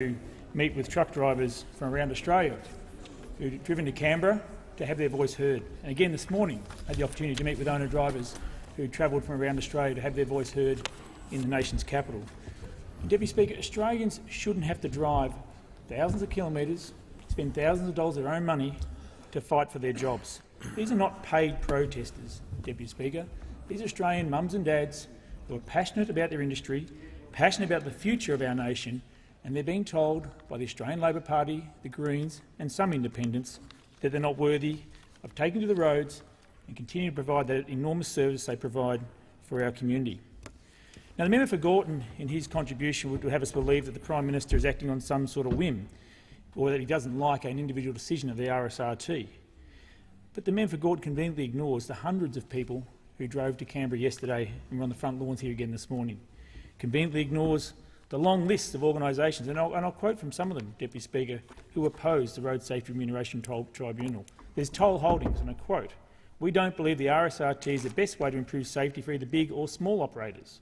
to meet with truck drivers from around Australia who've driven to Canberra to have their voice heard. And again this morning I had the opportunity to meet with owner-drivers who travelled from around Australia to have their voice heard in the nation's capital. And Deputy Speaker, Australians shouldn't have to drive thousands of kilometres, spend thousands of dollars of their own money to fight for their jobs. These are not paid protesters, Deputy Speaker. These are Australian mums and dads who are passionate about their industry, passionate about the future of our nation, and they're being told by the Australian Labor Party, the Greens and some independents that they're not worthy of taking to the roads and continue to provide that enormous service they provide for our community. Now, the member for Gorton, in his contribution, would have us believe that the Prime Minister is acting on some sort of whim, or that he doesn't like an individual decision of the RSRT. But the member for Gorton conveniently ignores the hundreds of people who drove to Canberra yesterday and were on the front lawns here again this morning. Conveniently ignores the long list of organisations, and I'll quote from some of them, Deputy Speaker, who oppose the Road Safety Remuneration Tribunal. There's Toll Holdings, and I quote, "We don't believe the RSRT is the best way to improve safety for either big or small operators."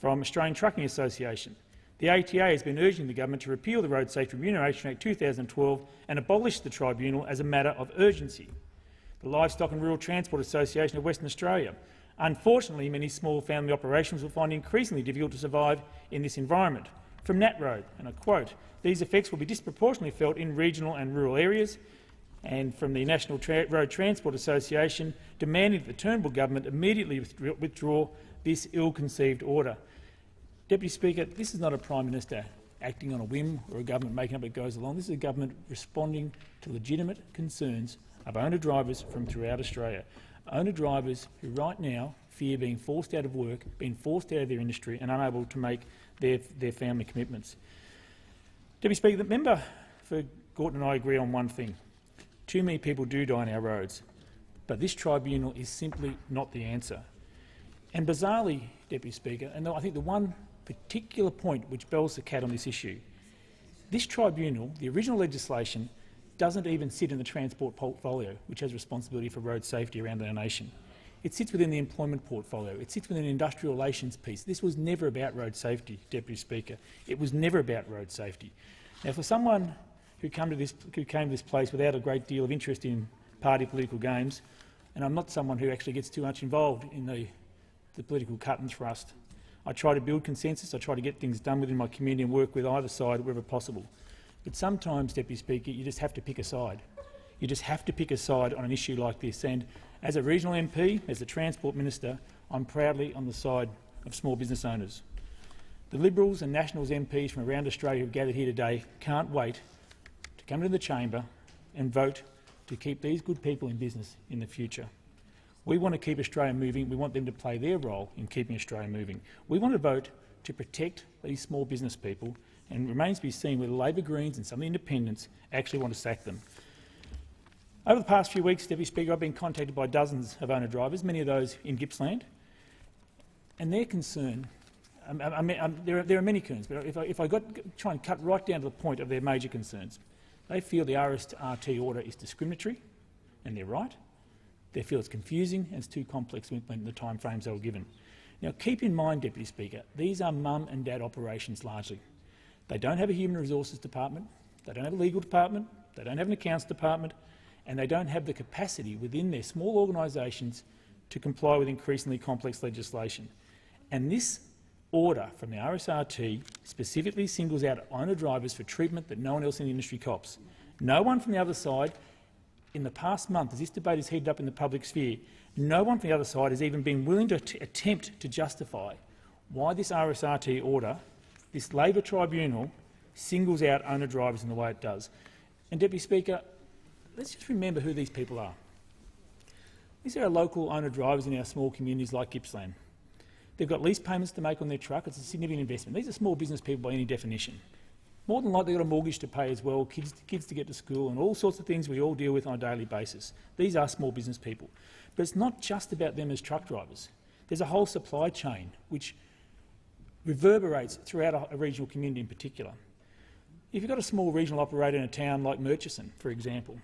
From Australian Trucking Association, the ATA has been urging the government to repeal the Road Safety Remuneration Act 2012 and abolish the tribunal as a matter of urgency. The Livestock and Rural Transport Association of Western Australia. Unfortunately, many small family operations will find it increasingly difficult to survive in this environment. From NatRoad, and I quote, "These effects will be disproportionately felt in regional and rural areas." And from the National Road Transport Association, demanding that the Turnbull government immediately withdraw this ill-conceived order. Deputy Speaker, this is not a Prime Minister acting on a whim or a government making up as it goes along. This is a government responding to legitimate concerns of owner-drivers from throughout Australia. Owner-drivers who right now fear being forced out of work, being forced out of their industry and unable to make their family commitments. Deputy Speaker, the member for Gorton and I agree on one thing. Too many people do die on our roads, but this tribunal is simply not the answer. And bizarrely, Deputy Speaker, and I think the one particular point which bells the cat on this issue, this tribunal, the original legislation, doesn't even sit in the transport portfolio, which has responsibility for road safety around our nation. It sits within the employment portfolio. It sits within the industrial relations piece. This was never about road safety, Deputy Speaker. It was never about road safety. Now, for someone who came to this place without a great deal of interest in party political games, and I'm not someone who actually gets too much involved in the political cut and thrust, I try to build consensus. I try to get things done within my community and work with either side wherever possible. But sometimes, Deputy Speaker, you just have to pick a side. You just have to pick a side on an issue like this. And as a regional MP, as the Transport Minister, I'm proudly on the side of small business owners. The Liberals and Nationals MPs from around Australia who have gathered here today can't wait to come into the chamber and vote to keep these good people in business in the future. We want to keep Australia moving. We want them to play their role in keeping Australia moving. We want to vote to protect these small business people, and it remains to be seen whether Labor, Greens and some of the independents actually want to sack them. Over the past few weeks, Deputy Speaker, I've been contacted by dozens of owner-drivers, many of those in Gippsland, and their concern, there are many concerns, but if I try and cut right down to the point of their major concerns, they feel the RSRT order is discriminatory, and they're right. They feel it's confusing and it's too complex to implement in the timeframes they were given. Now, keep in mind, Deputy Speaker, these are mum and dad operations largely. They don't have a human resources department, they don't have a legal department, they don't have an accounts department, and they don't have the capacity within their small organisations to comply with increasingly complex legislation. And this order from the RSRT specifically singles out owner-drivers for treatment that no one else in the industry cops. No one from the other side, in the past month, as this debate is heated up in the public sphere, no one from the other side has even been willing to attempt to justify why this RSRT order, this Labor tribunal, singles out owner-drivers in the way it does. And, Deputy Speaker, let's just remember who these people are. These are our local owner-drivers in our small communities like Gippsland. They've got lease payments to make on their truck. It's a significant investment. These are small business people by any definition. More than likely, they've got a mortgage to pay as well, kids to get to school, and all sorts of things we all deal with on a daily basis. These are small business people. But it's not just about them as truck drivers. There's a whole supply chain which reverberates throughout a regional community in particular. If you've got a small regional operator in a town like Murchison, for example,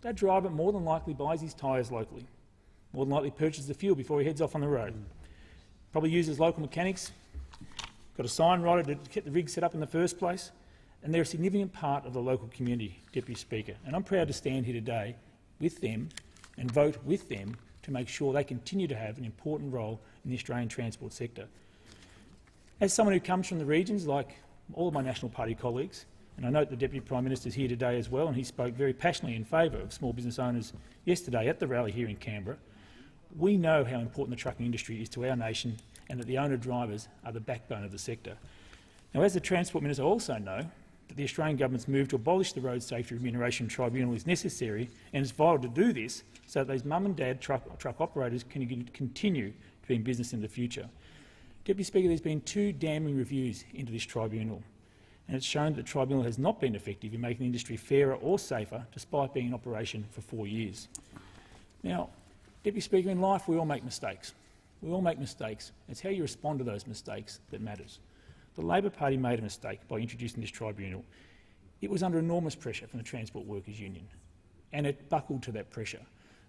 that driver more than likely buys his tyres locally, more than likely purchases the fuel before he heads off on the road, probably uses local mechanics, got a sign writer to get the rig set up in the first place, and they're a significant part of the local community, Deputy Speaker, and I'm proud to stand here today with them and vote with them to make sure they continue to have an important role in the Australian transport sector. As someone who comes from the regions, like all of my National Party colleagues, and I note the Deputy Prime Minister is here today as well, and he spoke very passionately in favour of small business owners yesterday at the rally here in Canberra, we know how important the trucking industry is to our nation and that the owner-drivers are the backbone of the sector. Now, as the Transport Minister, I also know that the Australian government's move to abolish the Road Safety Remuneration Tribunal is necessary, and it's vital to do this so that those mum and dad truck operators can continue to be in business in the future. Deputy Speaker, there's been 2 damning reviews into this tribunal, and it's shown that the tribunal has not been effective in making the industry fairer or safer, despite being in operation for 4 years. Now, Deputy Speaker, in life we all make mistakes. We all make mistakes. It's how you respond to those mistakes that matters. The Labor Party made a mistake by introducing this tribunal. It was under enormous pressure from the Transport Workers Union, and it buckled to that pressure.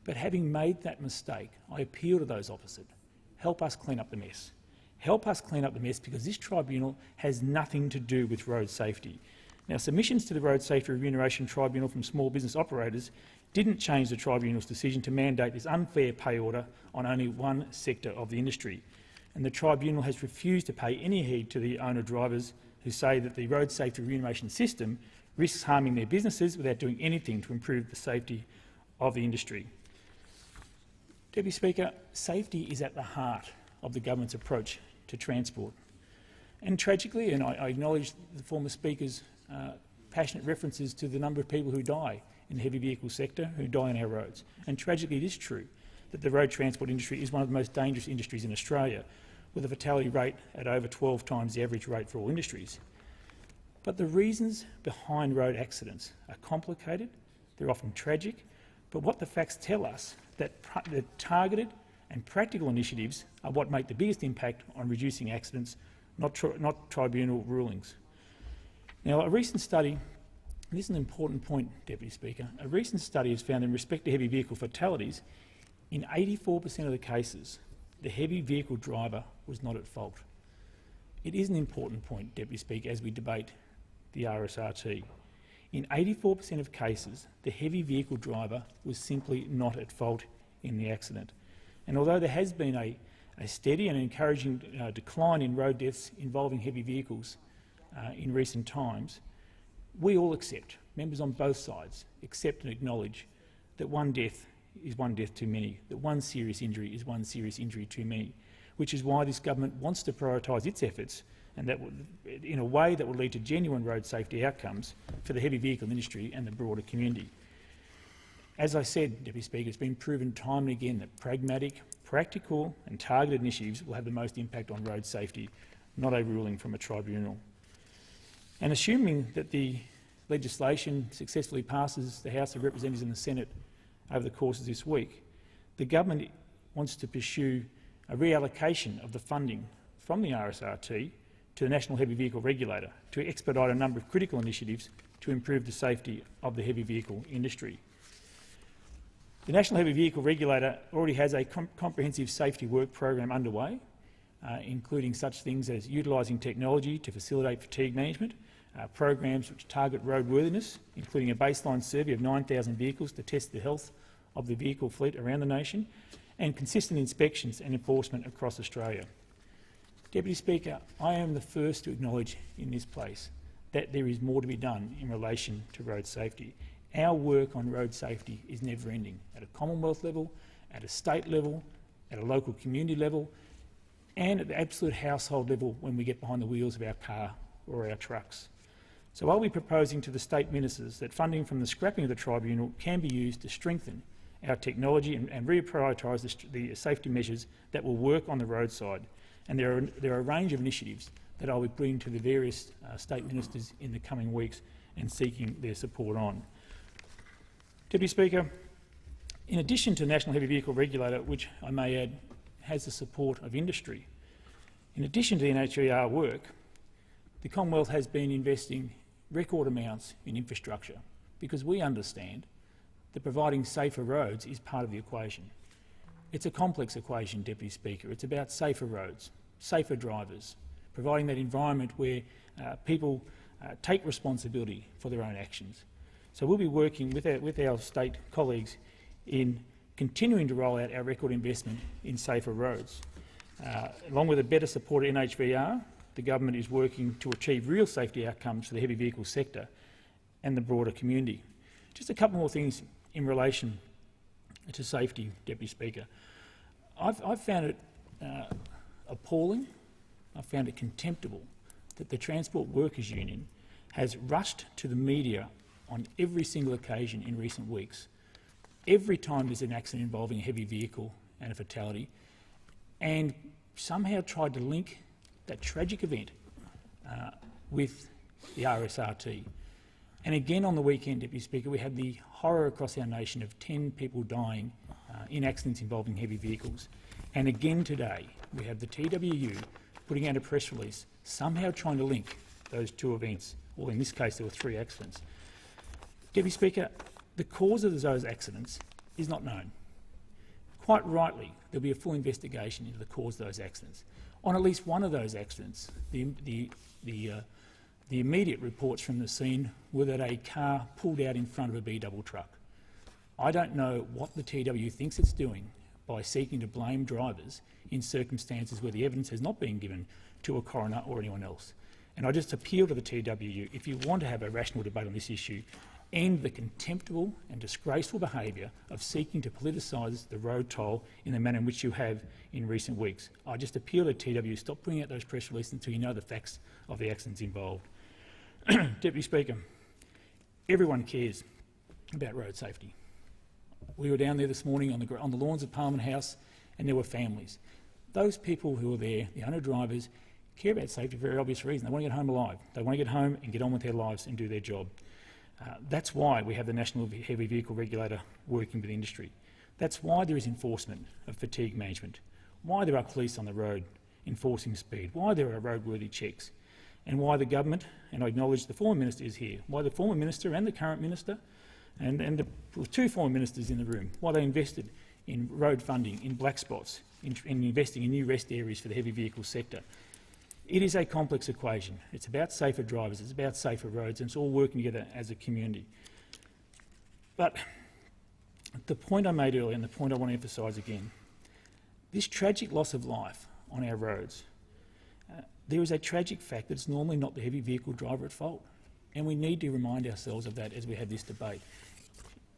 But having made that mistake, I appeal to those opposite. Help us clean up the mess. Help us clean up the mess, because this tribunal has nothing to do with road safety. Now, submissions to the Road Safety Remuneration Tribunal from small business operators didn't change the tribunal's decision to mandate this unfair pay order on only one sector of the industry. And the tribunal has refused to pay any heed to the owner-drivers who say that the road safety remuneration system risks harming their businesses without doing anything to improve the safety of the industry. Deputy Speaker, safety is at the heart of the government's approach to transport. And tragically, and I acknowledge the former Speaker's passionate references to the number of people who die in the heavy vehicle sector, who die on our roads. And tragically, it is true that the road transport industry is one of the most dangerous industries in Australia, with a fatality rate at over 12 times the average rate for all industries. But the reasons behind road accidents are complicated, they're often tragic, but what the facts tell us that the targeted and practical initiatives are what make the biggest impact on reducing accidents, not tribunal rulings. Now, a recent study, and this is an important point, Deputy Speaker, a recent study has found in respect to heavy vehicle fatalities, in 84% of the cases, the heavy vehicle driver was not at fault. It is an important point, Deputy Speaker, as we debate the RSRT. In 84% of cases, the heavy vehicle driver was simply not at fault in the accident. And although there has been a steady and encouraging decline in road deaths involving heavy vehicles in recent times, we all accept, members on both sides, accept and acknowledge that one death is one death too many, that one serious injury is one serious injury too many, which is why this government wants to prioritise its efforts, and that in a way that will lead to genuine road safety outcomes for the heavy vehicle industry and the broader community. As I said, Deputy Speaker, it's been proven time and again that pragmatic, practical and targeted initiatives will have the most impact on road safety, not a ruling from a tribunal. And assuming that the legislation successfully passes the House of Representatives and the Senate over the course of this week, the government wants to pursue a reallocation of the funding from the RSRT to the National Heavy Vehicle Regulator to expedite a number of critical initiatives to improve the safety of the heavy vehicle industry. The National Heavy Vehicle Regulator already has a comprehensive safety work program underway, including such things as utilising technology to facilitate fatigue management, programs which target roadworthiness, including a baseline survey of 9,000 vehicles to test the health of the vehicle fleet around the nation, and consistent inspections and enforcement across Australia. Deputy Speaker, I am the first to acknowledge in this place that there is more to be done in relation to road safety. Our work on road safety is never ending, at a Commonwealth level, at a state level, at a local community level, and at the absolute household level when we get behind the wheels of our car or our trucks. So are we proposing to the state ministers that funding from the scrapping of the tribunal can be used to strengthen our technology and reprioritise the safety measures that will work on the roadside? And there are a range of initiatives that I will bring to the various state ministers in the coming weeks and seeking their support on. Deputy Speaker, in addition to the National Heavy Vehicle Regulator, which I may add has the support of industry, in addition to the NHVR work, the Commonwealth has been investing record amounts in infrastructure, because we understand that providing safer roads is part of the equation. It's a complex equation, Deputy Speaker. It's about safer roads, safer drivers, providing that environment where people take responsibility for their own actions. So we'll be working with our state colleagues in continuing to roll out our record investment in safer roads. Along with a better supported NHVR, the government is working to achieve real safety outcomes for the heavy vehicle sector and the broader community. Just a couple more things in relation to safety, Deputy Speaker. I've found it appalling, I've found it contemptible that the Transport Workers Union has rushed to the media on every single occasion in recent weeks. Every time there's an accident involving a heavy vehicle and a fatality, and somehow tried to link that tragic event with the RSRT. And again on the weekend, Deputy Speaker, we had the horror across our nation of 10 people dying in accidents involving heavy vehicles. And again today, we have the TWU putting out a press release, somehow trying to link those two events, or in this case there were 3 accidents. Deputy Speaker, the cause of those accidents is not known. Quite rightly, there'll be a full investigation into the cause of those accidents. On at least one of those accidents, the immediate reports from the scene were that a car pulled out in front of a B-double truck. I don't know what the TWU thinks it's doing by seeking to blame drivers in circumstances where the evidence has not been given to a coroner or anyone else. And I just appeal to the TWU, if you want to have a rational debate on this issue, end the contemptible and disgraceful behaviour of seeking to politicise the road toll in the manner in which you have in recent weeks. I just appeal to TWU, stop putting out those press releases until you know the facts of the accidents involved. Deputy Speaker, everyone cares about road safety. We were down there this morning on the lawns of Parliament House, and there were families. Those people who are there, the owner-drivers, care about safety for a very obvious reason. They want to get home alive. They want to get home and get on with their lives and do their job. That's why we have the National Heavy Vehicle Regulator working with industry. That's why there is enforcement of fatigue management, why there are police on the road enforcing speed, why there are roadworthy checks, and why the government, and I acknowledge the former minister is here, why the former minister and the current minister, and the 2 former ministers in the room, why they invested in road funding, in black spots, in investing in new rest areas for the heavy vehicle sector. It is a complex equation. It's about safer drivers, it's about safer roads, and it's all working together as a community. But the point I made earlier, and the point I want to emphasise again, this tragic loss of life on our roads, there is a tragic fact that it's normally not the heavy vehicle driver at fault, and we need to remind ourselves of that as we have this debate.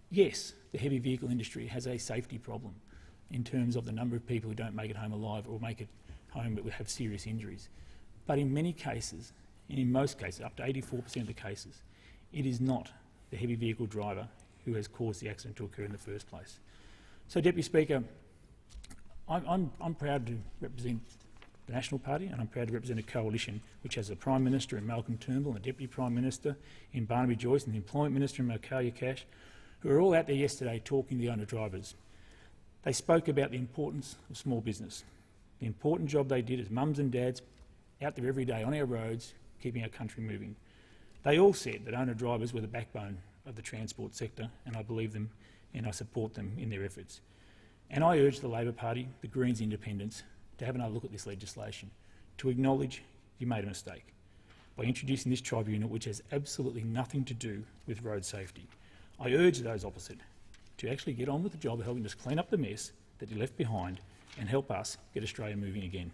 Yes, the heavy vehicle industry has a safety problem in terms of the number of people who don't make it home alive or make it home but have serious injuries. But in many cases, and in most cases, up to 84% of the cases, it is not the heavy vehicle driver who has caused the accident to occur in the first place. So, Deputy Speaker, I'm proud to represent the National Party, and I'm proud to represent a coalition which has a Prime Minister in Malcolm Turnbull and a Deputy Prime Minister in Barnaby Joyce and the Employment Minister in Malcolm Cash, who are all out there yesterday talking to the owner-drivers. They spoke about the importance of small business, the important job they did as mums and dads out there every day on our roads, keeping our country moving. They all said that owner-drivers were the backbone of the transport sector, and I believe them and I support them in their efforts. And I urge the Labor Party, the Greens, Independents, to have another look at this legislation, to acknowledge you made a mistake by introducing this tribunal which has absolutely nothing to do with road safety. I urge those opposite to actually get on with the job of helping us clean up the mess that you left behind and help us get Australia moving again.